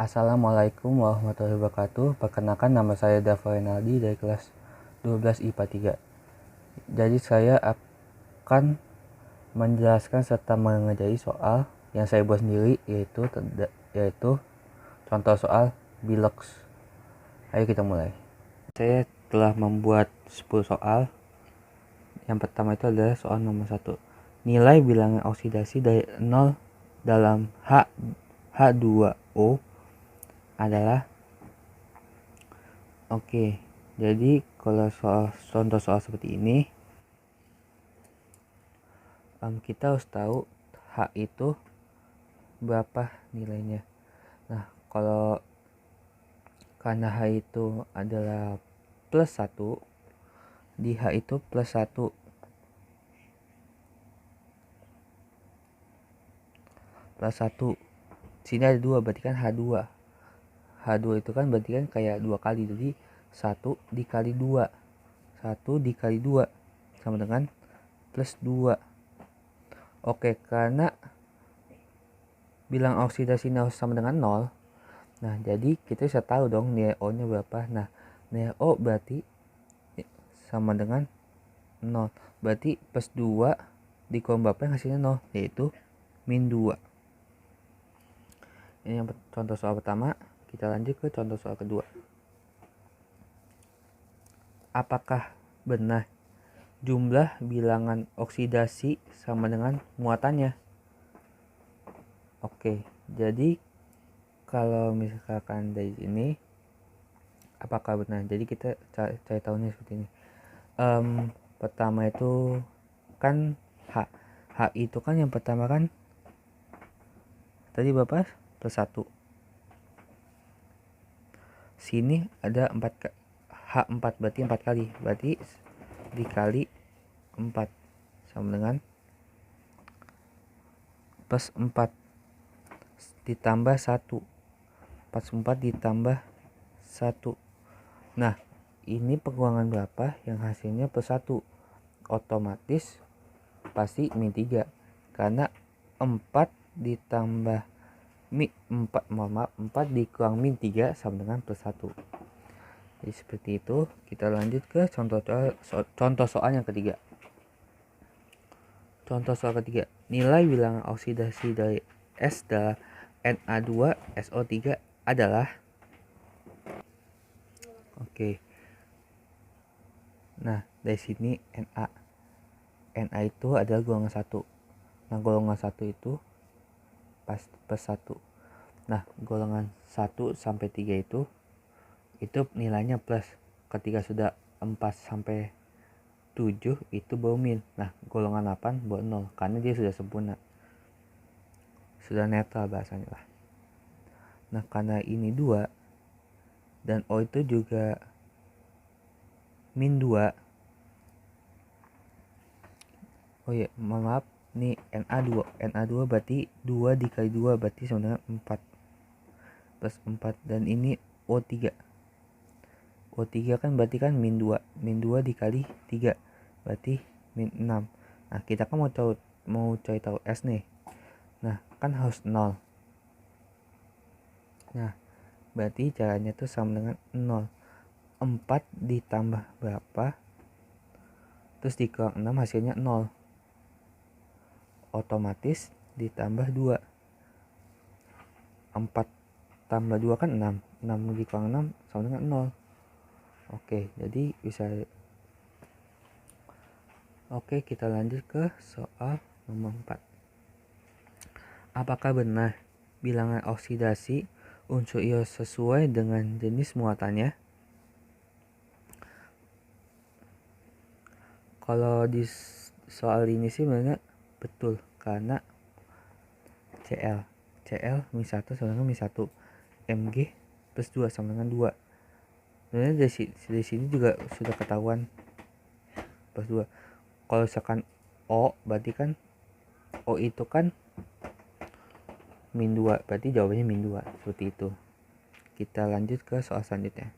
Assalamualaikum warahmatullahi wabarakatuh. Perkenalkan, nama saya Dava Renaldi dari kelas 12 IPA 3. Jadi saya akan menjelaskan serta mengerjai soal yang saya buat sendiri, yaitu contoh soal Bilox. Ayo kita mulai. Saya telah membuat 10 soal. Yang pertama itu adalah soal nomor 1. Nilai bilangan oksidasi dari 0 dalam H2O adalah jadi kalau contoh soal seperti ini, kita harus tahu H itu berapa nilainya. Nah, karena H itu adalah plus 1, di H itu plus 1 sini ada 2, berarti kan H2 itu kan berarti kan kayak 2 kali, jadi 1 dikali 2 sama dengan plus 2. Karena bilang oksidasi harus sama dengan 0, nah jadi kita bisa tahu dong nilai O nya berapa. Nah, nilai O berarti sama dengan 0, berarti plus 2 dikurang berapa yang hasilnya 0, yaitu min 2. Ini yang contoh soal pertama. Kita lanjut ke contoh soal kedua. Apakah benar jumlah bilangan oksidasi sama dengan muatannya? Jadi kalau misalkan dari sini apakah benar, jadi kita cari tahunya seperti ini. Pertama itu kan H itu kan yang pertama kan tadi berapa? Plus 1. Sini ada 4, H4 berarti 4 kali, berarti dikali 4 sama dengan plus 4 ditambah 1, 44 ditambah 1. Nah, ini pengurangan berapa yang hasilnya plus 1, otomatis pasti min 3, karena 4 ditambah 4 dikurang min 3 sama dengan plus 1. Jadi seperti itu. Kita lanjut ke contoh soal yang ketiga. Contoh soal ketiga, nilai bilangan oksidasi dari S dalam Na2SO3 adalah Nah, dari sini Na itu adalah golongan 1. Nah, golongan 1 itu plus 1. Nah, golongan 1 sampai 3 itu nilainya plus. Ketika sudah 4 sampai 7 itu baru min. Nah, golongan 8 baru 0 karena dia sudah sempurna, sudah netral bahasanya lah. Nah, karena ini 2 dan O itu juga min 2. Maaf, nih Na2 berarti 2 dikali 2 berarti sama dengan 4 plus 4, dan ini O3 kan berarti kan min 2 dikali 3 berarti min 6. Nah, kita kan mau cari tahu S nih. Nah, kan harus 0. Nah, berarti caranya tuh sama dengan 0. 4 ditambah berapa terus dikurang 6 hasilnya 0, otomatis ditambah 2. 4 tambah 2 kan 6 dikurang 6 sama dengan 0. Jadi bisa. Kita lanjut ke soal nomor 4. Apakah benar bilangan oksidasi unsur ion sesuai dengan jenis muatannya? Kalau di soal ini sih sebenarnya betul, karena Cl min 1 sama dengan min 1, Mg plus 2 sama dengan 2. Sebenarnya dari sini juga sudah ketahuan plus 2. Kalau misalkan O, berarti kan O itu kan min 2, berarti jawabannya min 2, seperti itu. Kita lanjut ke soal selanjutnya.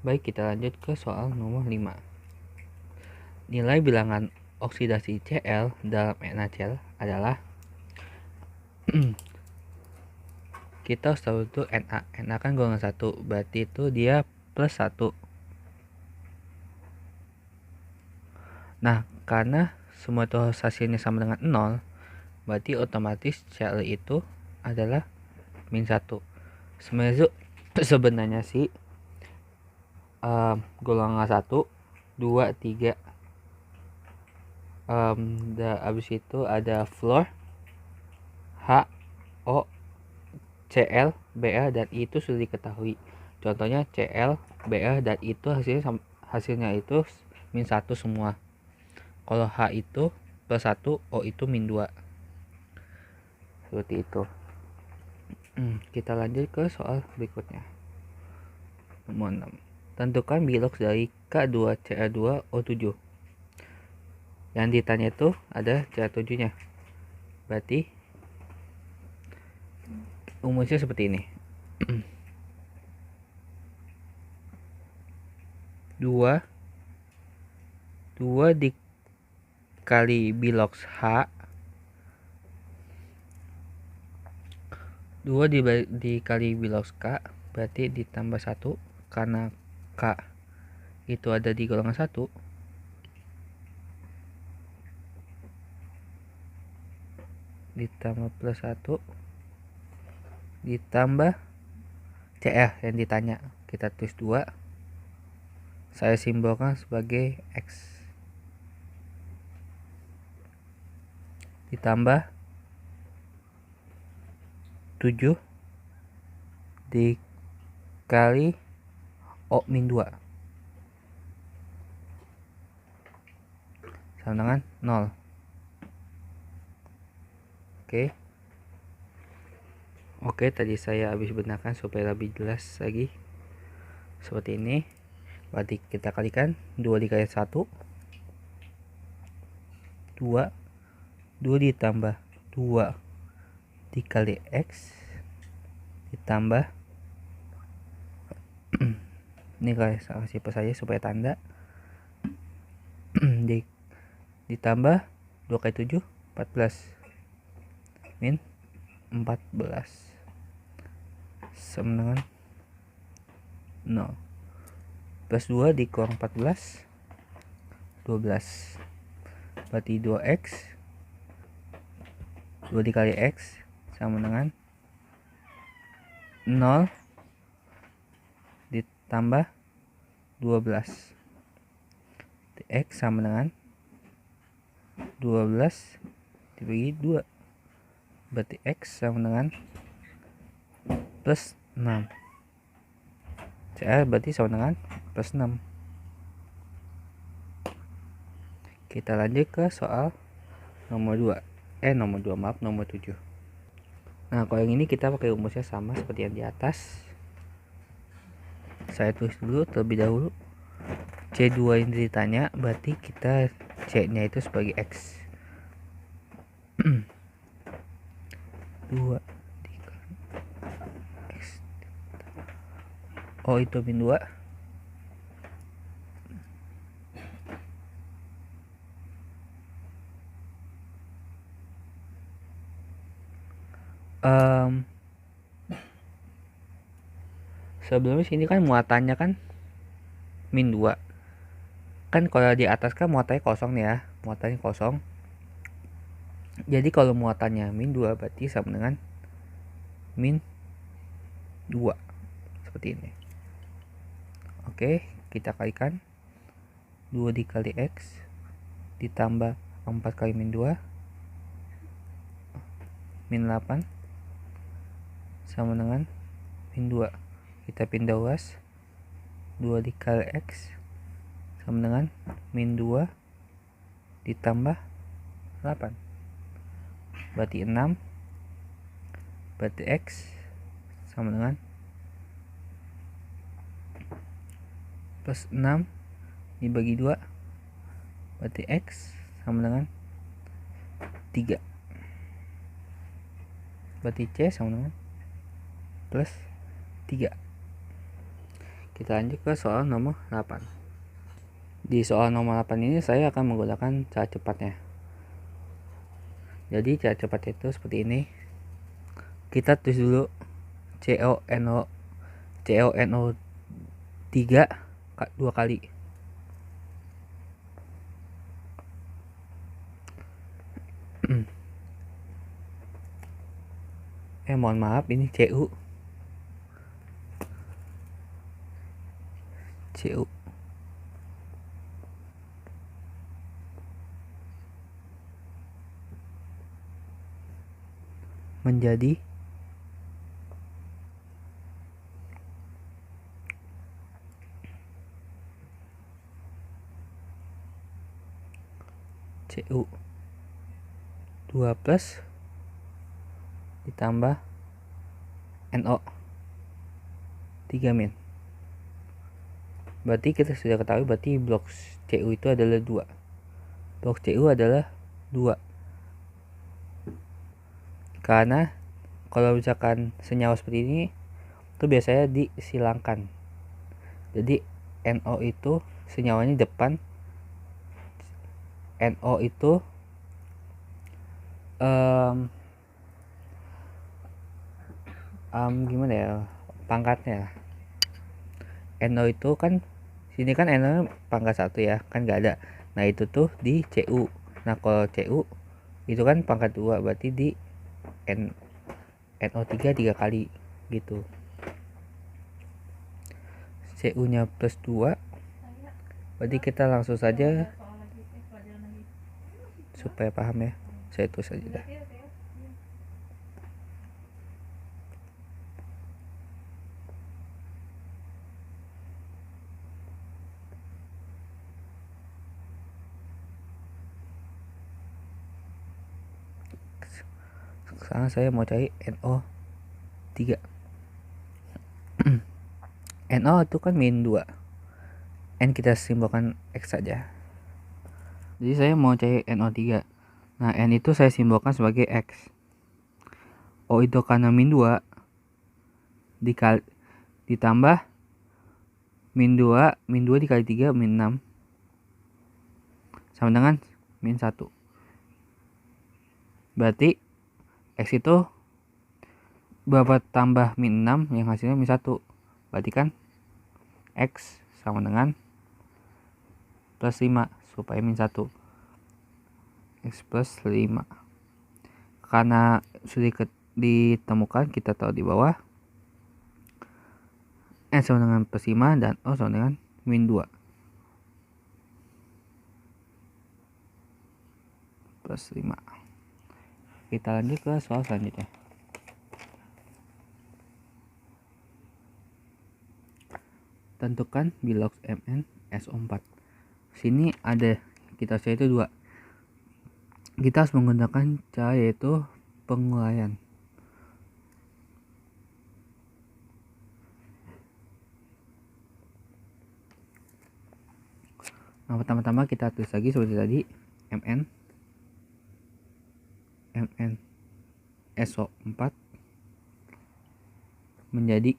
Baik, kita lanjut ke soal nomor 5. Nilai bilangan oksidasi Cl dalam NaCl adalah kita harus tahu itu NA kan golongan 1, berarti itu dia plus 1. Nah, karena semua itu hasilnya sama dengan 0, berarti otomatis CL itu adalah min 1. Sebenarnya sih golongan 1, 2, 3, abis itu ada floor, H, O, CL, BL, dan I itu sudah diketahui. Contohnya CL, BL, dan I itu hasilnya itu min 1 semua. Kalau H itu plus 1, O itu min 2. Seperti itu. Kita lanjut ke soal berikutnya. Nomor 6. Tentukan bilox dari K2, CL2, O7. Yang ditanya itu ada CL7 nya. Berarti rumusnya seperti ini. 2 dikali bilox H, 2 dikali bilox K, berarti ditambah 1, karena K itu ada di golongan 1, ditambah plus 1, ditambah CL yang ditanya, kita tulis 2, saya simbolkan sebagai X, ditambah 7 dikali O min 2 sama dengan 0. Oke, tadi saya habis benarkan supaya lebih jelas lagi. Seperti ini. Berarti kita kalikan 2 dikali 1, 2 ditambah 2 dikali X, ditambah ini kasih pas saja supaya tanda, ditambah 2 kali 7, 14, min 14 sama dengan 0. Plus 2 dikurang 14, 12. Berarti 2X, 2 dikali X sama dengan 0 ditambah 12. X sama dengan 12 dibagi 2. Berarti X sama dengan plus 6. CL berarti sama dengan plus 6. Kita lanjut ke soal nomor 7. Nah, kalau yang ini kita pakai rumusnya sama seperti yang di atas. Saya tulis dulu terlebih dahulu. C2 yang ditanya, berarti kita C-nya itu sebagai X. 2 dikali X. O itu min 2. Sebelumnya sini kan muatannya kan min 2. Kan kalau di atas kan muatannya kosong nih ya, muatannya kosong. Jadi kalau muatannya min 2 berarti sama dengan min 2. Seperti ini. Oke, kita kalikan 2 dikali X ditambah 4 kali min 2 min 8 sama dengan min 2. Kita pindah ruas, 2 dikali X sama dengan min 2 ditambah 8. Berarti 6. Berarti X sama dengan plus 6 dibagi 2. Berarti X sama dengan 3. Berarti C sama dengan plus 3. Kita lanjut ke soal nomor 8. Di soal nomor 8 ini saya akan menggunakan cara cepatnya. Jadi cara cepat itu seperti ini. Kita tulis dulu CONO 3 2 kali. Mohon maaf, ini CU menjadi CU 2 plus ditambah NO 3 min. Berarti kita sudah ketahui berarti blok CU itu adalah 2. Blok CU adalah 2. Karena kalau misalkan senyawa seperti ini itu biasanya disilangkan. Jadi NO itu senyawanya depan, NO itu gimana ya pangkatnya. NO itu kan sini kan NO pangkat 1 ya, kan nggak ada. Nah itu tuh di CU. Nah kalau CU itu kan pangkat 2, berarti di NO3 3 kali gitu. CU nya plus 2, berarti kita langsung saja supaya paham ya, saya tulis saja dah. Sekarang saya mau cari NO3. NO itu kan min 2, N kita simbolkan X saja. Jadi saya mau cari NO3. Nah N itu saya simbolkan sebagai X. O itu karena min 2 ditambah min 2 dikali 3 min 6 sama dengan min 1. Berarti X itu berapa tambah min 6 yang hasilnya min 1. Berarti kan X sama dengan plus 5 supaya min 1. X plus 5. Karena sudah ditemukan, kita tahu di bawah N sama dengan plus 5 dan O sama dengan min 2 plus 5. Kita lanjut ke soal selanjutnya. Tentukan bilog Mn SO4. Sini ada kita cari itu 2. Kita harus menggunakan cara yaitu penguraian. Nah pertama-tama kita tulis lagi seperti tadi, Mn SO4 menjadi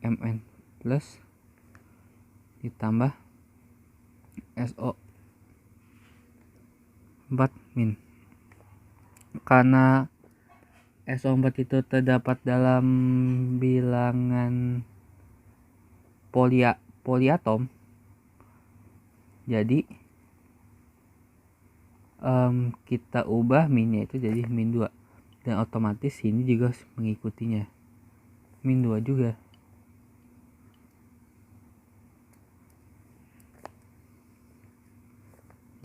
Mn plus ditambah SO4 min. Karena SO4 itu terdapat dalam bilangan poliatom, jadi kita ubah minnya itu jadi min 2, dan otomatis ini juga mengikutinya min 2 juga.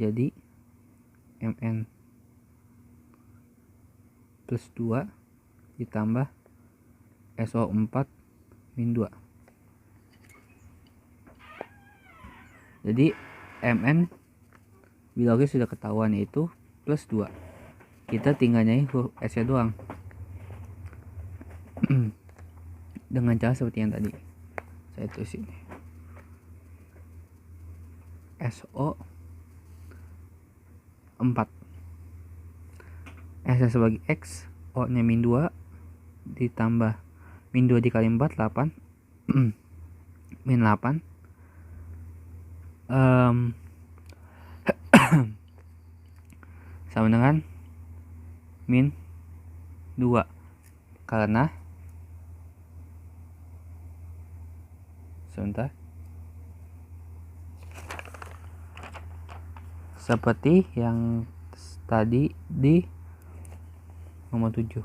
Jadi Mn plus 2 ditambah SO4 min 2. Jadi Mn bilognya sudah ketahuan, yaitu plus 2. Kita tinggal nyari huruf S nya doang. Dengan cara seperti yang tadi saya tulis ini. SO4 S nya sebagai X, O nya min 2 ditambah min 2 dikali 4 8 min 8 sama dengan min 2 karena sebentar, seperti yang tadi di nomor 7,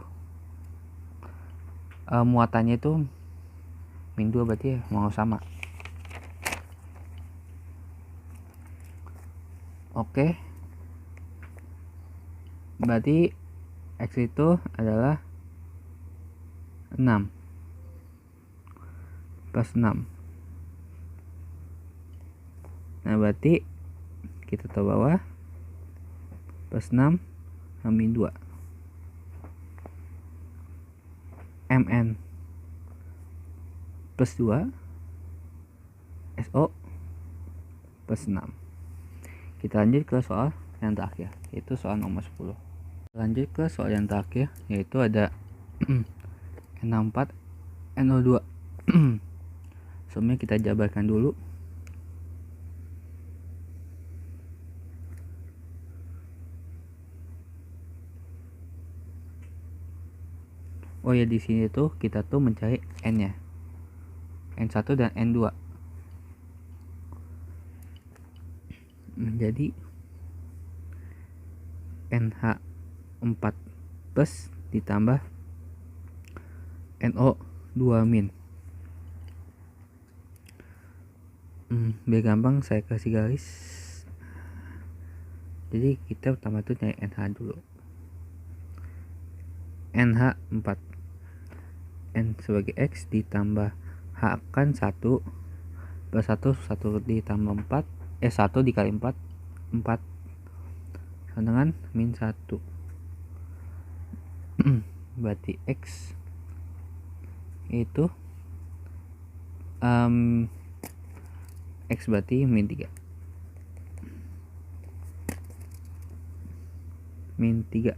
muatannya itu min 2 berarti ya mau sama. Oke, berarti X itu adalah 6 plus 6. Nah berarti kita tahu bahwa plus 6 min 2 mn plus 2 SO plus 6. Kita lanjut ke soal yang terakhir, yaitu soal nomor 10. Lanjut ke soal yang terakhir, yaitu ada N64 NO2. Sebelumnya kita jabarkan dulu. Oh ya, di sini tuh kita tuh mencari N-nya. N1 dan N2. Menjadi NH4 plus ditambah NO2 min. Biar gampang saya kasih garis. Jadi kita pertama tuh nyari NH dulu. NH4, N sebagai X ditambah H kan 1 plus 1 ditambah 4, 1 dikali 4 sama dengan min 1. Berarti X itu X berarti min 3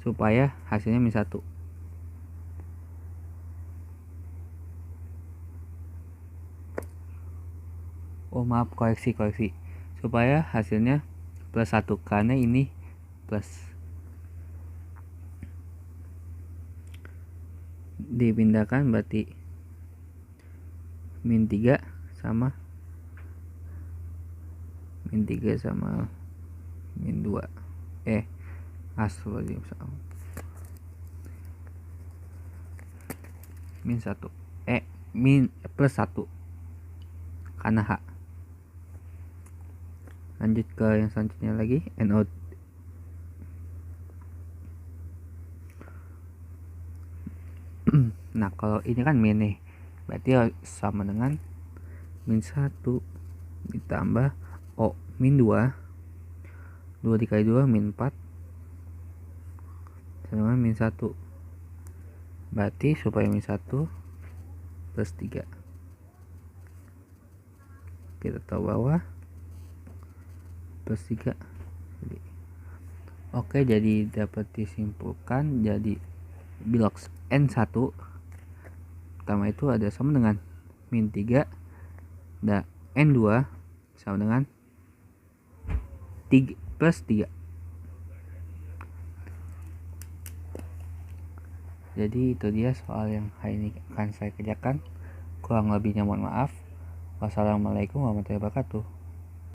supaya hasilnya min 1. Oh maaf, koreksi supaya hasilnya plus 1 karena ini plus, dipindahkan berarti min 3 sama min 2 astagfirullahaladzim, min 1 min plus 1 karena H. Lanjut ke yang selanjutnya lagi, NO. Nah kalau ini kan min nih, berarti sama dengan min 1 ditambah O min 2 dikali 2 min 4 sama min 1. Berarti supaya min 1 plus 3, kita tahu bahwa plus 3. Oke, jadi dapat disimpulkan, jadi blok N1 pertama itu ada sama dengan min 3 dan N2 sama dengan 3 plus 3. Jadi itu dia soal yang hari ini akan saya kerjakan. Kurang lebihnya mohon maaf. Wassalamualaikum warahmatullahi wabarakatuh.